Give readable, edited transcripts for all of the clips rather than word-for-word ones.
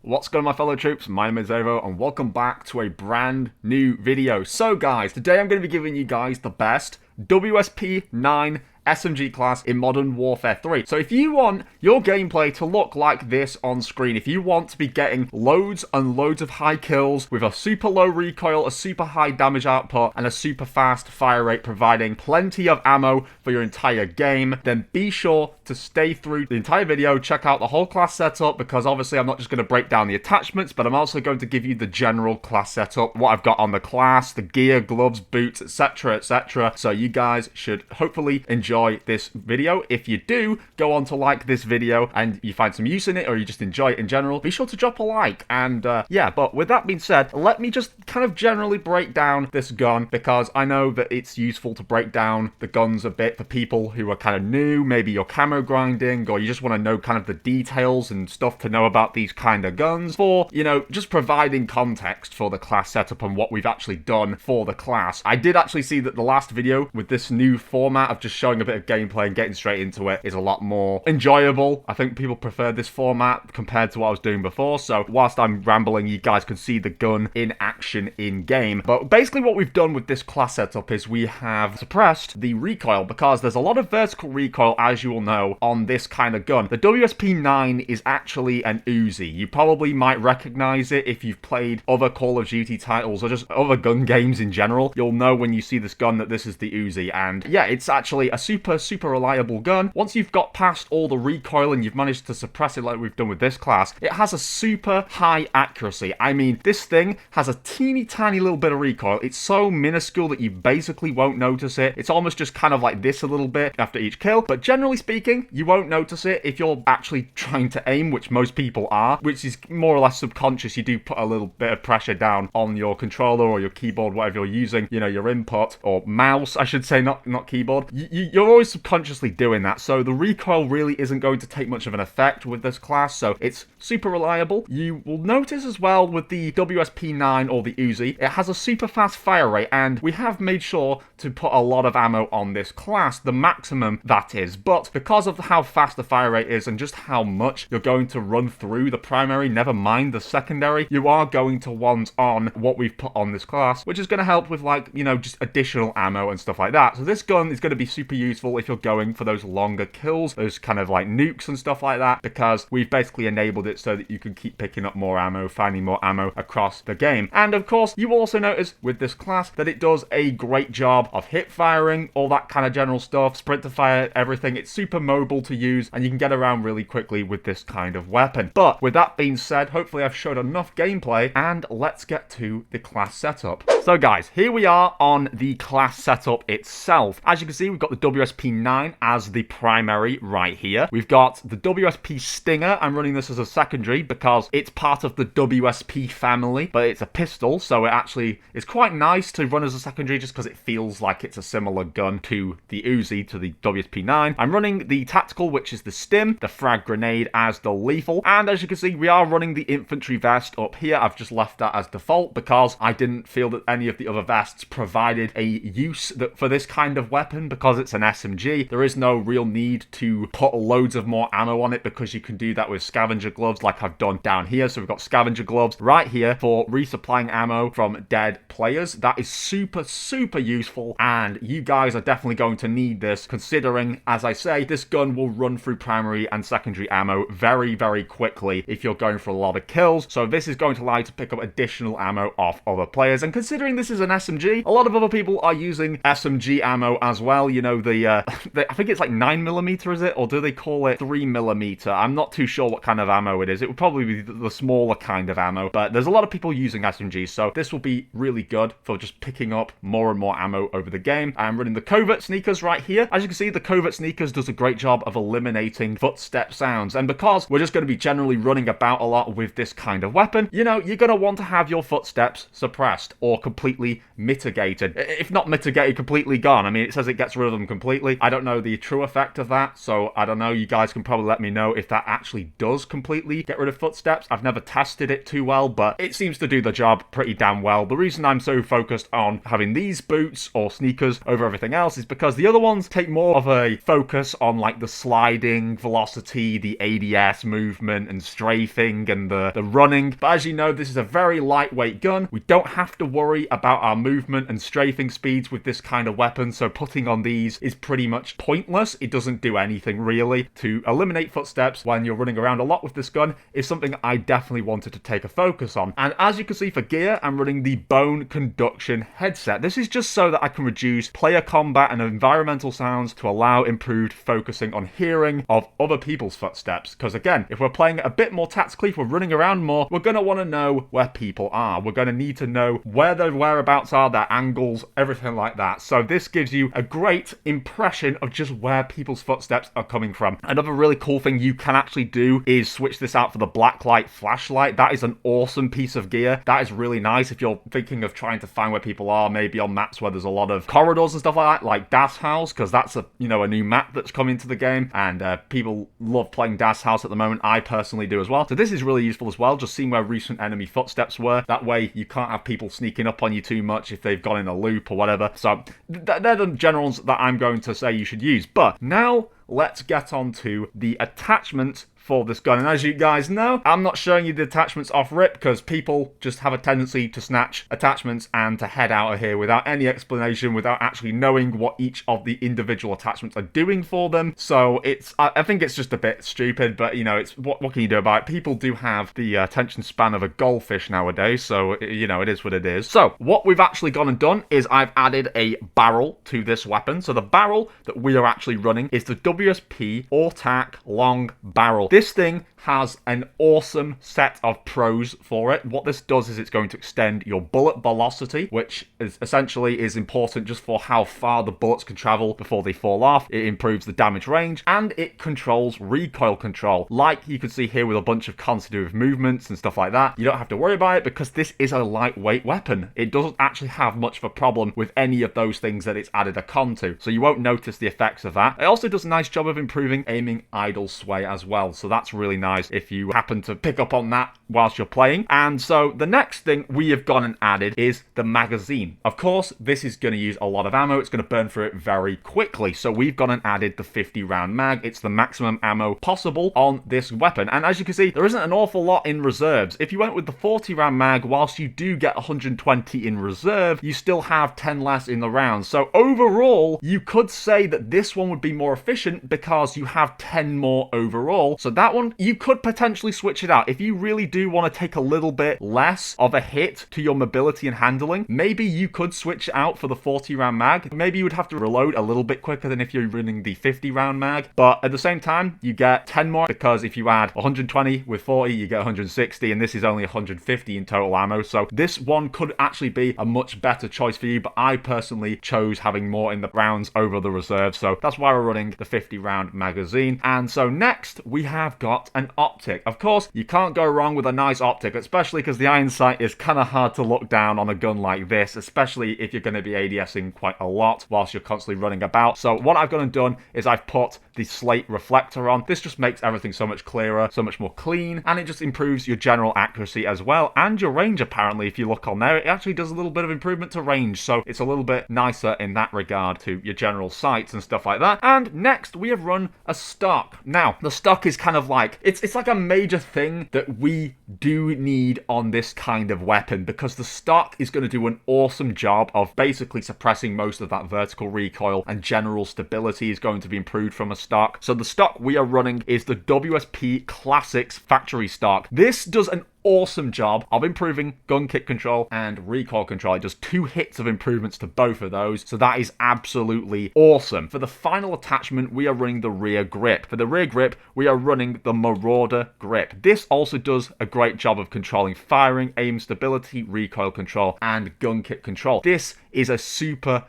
What's going on, my fellow troops? My name is Xavvo and welcome back to a brand new video. So guys, today I'm going to be giving you guys the best WSP-9 SMG class in Modern Warfare 3. So if you want your gameplay to look like this on screen, if you want to be getting loads and loads of high kills with a super low recoil, a super high damage output, and a super fast fire rate, providing plenty of ammo for your entire game, then be sure to stay through the entire video, check out the whole class setup, because obviously I'm not just going to break down the attachments, but I'm also going to give you the general class setup, what I've got on the class, the gear, gloves, boots, etc, etc. So you guys should hopefully enjoy this video. If you do go on to like this video and you find some use in it, or you just enjoy it in general, be sure to drop a like. And yeah, but with that being said, let me just kind of generally break down this gun, because I know that it's useful to break down the guns a bit for people who are kind of new. Maybe you're camo grinding, or you just want to know kind of the details and stuff to know about these kind of guns, for, you know, just providing context for the class setup and what we've actually done for the class. I did actually see that the last video with this new format of just showing a bit of gameplay and getting straight into it is a lot more enjoyable. I think people prefer this format compared to what I was doing before. So whilst I'm rambling, you guys can see the gun in action in game. But basically what we've done with this class setup is we have suppressed the recoil, because there's a lot of vertical recoil, as you will know, on this kind of gun. The WSP-9 is actually an Uzi. You probably might recognize it if you've played other Call of Duty titles or just other gun games in general. You'll know when you see this gun that this is the Uzi. And yeah, it's actually a super reliable gun. Once you've got past all the recoil and you've managed to suppress it like we've done with this class, it has a super high accuracy. I mean, this thing has a teeny tiny little bit of recoil. It's so minuscule that you basically won't notice it. It's almost just kind of like this a little bit after each kill, but generally speaking, you won't notice it if you're actually trying to aim, which most people are, which is more or less subconscious. You do put a little bit of pressure down on your controller or your keyboard, whatever you're using, you know, your input, or mouse, I should say, not keyboard. You're always subconsciously doing that, so the recoil really isn't going to take much of an effect with this class, so it's super reliable. You will notice as well with the WSP-9 or the Uzi, it has a super fast fire rate, and we have made sure to put a lot of ammo on this class, the maximum that is, but because of how fast the fire rate is and just how much you're going to run through the primary, never mind the secondary, you are going to want on what we've put on this class, which is going to help with, like, you know, just additional ammo and stuff like that. So this gun is going to be super useful if you're going for those longer kills, those kind of like nukes and stuff like that, because we've basically enabled it so that you can keep picking up more ammo, finding more ammo across the game. And of course, you will also notice with this class that it does a great job of hip firing, all that kind of general stuff, sprint to fire, everything. It's super mobile to use, and you can get around really quickly with this kind of weapon. But with that being said, hopefully I've showed enough gameplay, and let's get to the class setup. So guys, here we are on the class setup itself. As you can see, we've got the WSP-9 as the primary right here. We've got the WSP Stinger. I'm running this as a secondary because it's part of the WSP family, but it's a pistol, so it actually is quite nice to run as a secondary just because it feels like it's a similar gun to the Uzi, to the WSP-9. I'm running the tactical, which is the Stim, the frag grenade as the lethal, and as you can see, we are running the infantry vest up here. I've just left that as default because I didn't feel that any of the other vests provided a use for this kind of weapon, because it's an SMG. There is no real need to put loads of more ammo on it, because you can do that with scavenger gloves like I've done down here. So we've got scavenger gloves right here for resupplying ammo from dead players. That is super useful, and you guys are definitely going to need this, considering, as I say, this gun will run through primary and secondary ammo very quickly if you're going for a lot of kills. So this is going to allow you to pick up additional ammo off other players, and considering this is an SMG, a lot of other people are using SMG ammo as well. You know, I think it's like 9mm, is it? Or do they call it 3mm? I'm not too sure what kind of ammo it is. It would probably be the smaller kind of ammo, but there's a lot of people using SMGs, so this will be really good for just picking up more and more ammo over the game. I'm running the covert sneakers right here. As you can see, the covert sneakers does a great job of eliminating footstep sounds, and because we're just going to be generally running about a lot with this kind of weapon, you know, you're going to want to have your footsteps suppressed or completely mitigated. If not mitigated, completely gone. I mean, it says it gets rid of them completely. I don't know the true effect of that, so I don't know. You guys can probably let me know if that actually does completely get rid of footsteps. I've never tested it too well, but it seems to do the job pretty damn well. The reason I'm so focused on having these boots or sneakers over everything else is because the other ones take more of a focus on like the sliding velocity, the ADS movement and strafing and the running. But as you know, this is a very lightweight gun. We don't have to worry about our movement and strafing speeds with this kind of weapon, so putting on these is pretty much pointless. It doesn't do anything really. To eliminate footsteps when you're running around a lot with this gun is something I definitely wanted to take a focus on. And as you can see for gear, I'm running the bone conduction headset. This is just so that I can reduce player combat and environmental sounds to allow improved focusing on hearing of other people's footsteps. Because again, if we're playing a bit more tactically, if we're running around more, we're going to want to know where people are. We're going to need to know where their whereabouts are, their angles, everything like that. So this gives you a great impression of just where people's footsteps are coming from. Another really cool thing you can actually do is switch this out for the blacklight flashlight. That is an awesome piece of gear. That is really nice if you're thinking of trying to find where people are, maybe on maps where there's a lot of corridors and stuff like that, like Das House, because that's a new map that's come into the game, and people love playing Das House at the moment. I personally do as well. So this is really useful as well, just seeing where recent enemy footsteps were. That way you can't have people sneaking up on you too much if they've gone in a loop or whatever. So they're the generals that I'm going to say you should use. But now let's get on to the attachments for this gun. And as you guys know, I'm not showing you the attachments off rip because people just have a tendency to snatch attachments and to head out of here without any explanation, without actually knowing what each of the individual attachments are doing for them. So I think it's just a bit stupid, but it's what can you do about it? People do have the attention span of a goldfish nowadays, so it is what it is. So what we've actually gone and done is I've added a barrel to this weapon. So the barrel that we are actually running is the WSP AUTAC long barrel. This thing has an awesome set of pros for it. What this does is it's going to extend your bullet velocity, which is essentially important just for how far the bullets can travel before they fall off. It improves the damage range, and it controls recoil control. Like you can see here with a bunch of consecutive movements and stuff like that. You don't have to worry about it because this is a lightweight weapon. It doesn't actually have much of a problem with any of those things that it's added a con to, so you won't notice the effects of that. It also does a nice job of improving aiming idle sway as well, so that's really nice if you happen to pick up on that whilst you're playing. And so the next thing we have gone and added is the magazine. Of course, this is going to use a lot of ammo. It's going to burn through it very quickly. So we've gone and added the 50 round mag. It's the maximum ammo possible on this weapon. And as you can see, there isn't an awful lot in reserves. If you went with the 40 round mag, whilst you do get 120 in reserve, you still have 10 less in the round. So overall, you could say that this one would be more efficient because you have 10 more overall. So that one, you could potentially switch it out. If you really do want to take a little bit less of a hit to your mobility and handling, maybe you could switch it out for the 40 round mag. Maybe you would have to reload a little bit quicker than if you're running the 50 round mag, but at the same time you get 10 more, because if you add 120 with 40 you get 160, and this is only 150 in total ammo. So this one could actually be a much better choice for you, but I personally chose having more in the rounds over the reserve, so that's why we're running the 50 round magazine. And so next we have got an optic. Of course, you can't go wrong with a nice optic, especially because the iron sight is kind of hard to look down on a gun like this, especially if you're going to be ADSing quite a lot whilst you're constantly running about. So what I've gone and done is I've put the slate reflector on. This just makes everything so much clearer, so much more clean, and it just improves your general accuracy as well, and your range. Apparently, if you look on there, it actually does a little bit of improvement to range, so it's a little bit nicer in that regard to your general sights and stuff like that. And next we have run a stock. Now the stock is kind of like it's like a major thing that we do need on this kind of weapon, because the stock is going to do an awesome job of basically suppressing most of that vertical recoil, and general stability is going to be improved from a stock. So the stock we are running is the WSP Classics factory stock. This does an awesome job of improving gun kick control and recoil control. It does 2 hits of improvements to both of those, so that is absolutely awesome. For the final attachment, we are running the rear grip. For the rear grip, we are running the Marauder grip. This also does a great job of controlling firing, aim stability, recoil control, and gun kick control. This is a super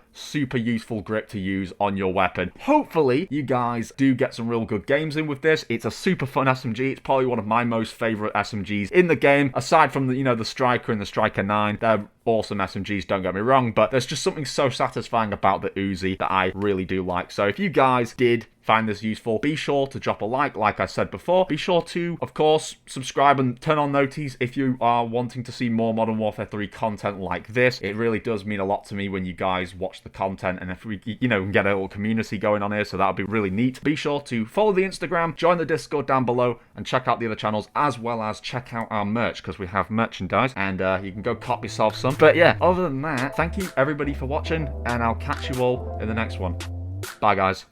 useful grip to use on your weapon. Hopefully you guys do get some real good games in with this. It's a super fun SMG. It's probably one of my most favorite SMGs in the game. Aside from the, the Striker and the Striker 9, they're awesome SMGs, don't get me wrong, but there's just something so satisfying about the Uzi that I really do like. So if you guys did find this useful, be sure to drop a like I said before. Be sure to, of course, subscribe and turn on noties if you are wanting to see more Modern Warfare 3 content like this. It really does mean a lot to me when you guys watch the content, and if we, can get a little community going on here, so that would be really neat. Be sure to follow the Instagram, join the Discord down below, and check out the other channels, as well as check out our merch, because we have merchandise, and you can go cop yourself some. But yeah, other than that, thank you everybody for watching, and I'll catch you all in the next one. Bye, guys.